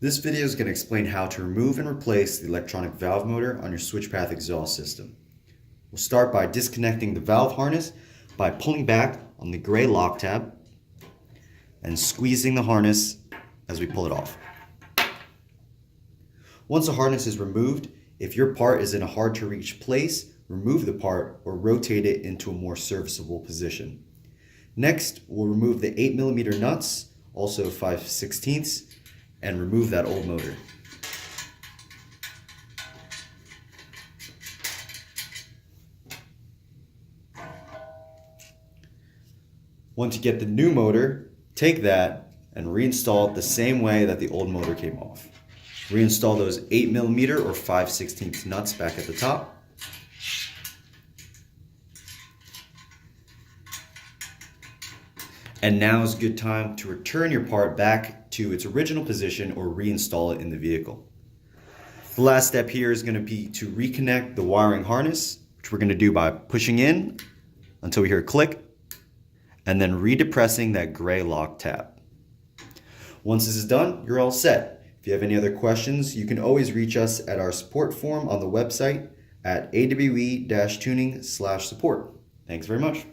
This video is going to explain how to remove and replace the electronic valve motor on your switch path exhaust system. We'll start by disconnecting the valve harness by pulling back on the gray lock tab and squeezing the harness as we pull it off. Once the harness is removed, if your part is in a hard to reach place, remove the part or rotate it into a more serviceable position. Next, we'll remove the 8mm nuts, also 5/16, and remove that old motor. Once you get the new motor, take that and reinstall it the same way that the old motor came off. Reinstall those 8mm or 5/16 nuts back at the top. And now is a good time to return your part back to its original position or reinstall it in the vehicle. The last step here is going to be to reconnect the wiring harness, which we're going to do by pushing in until we hear a click, and then redepressing that gray lock tab. Once this is done, you're all set. If you have any other questions, you can always reach us at our support form on the website at awe-tuning/support. Thanks very much.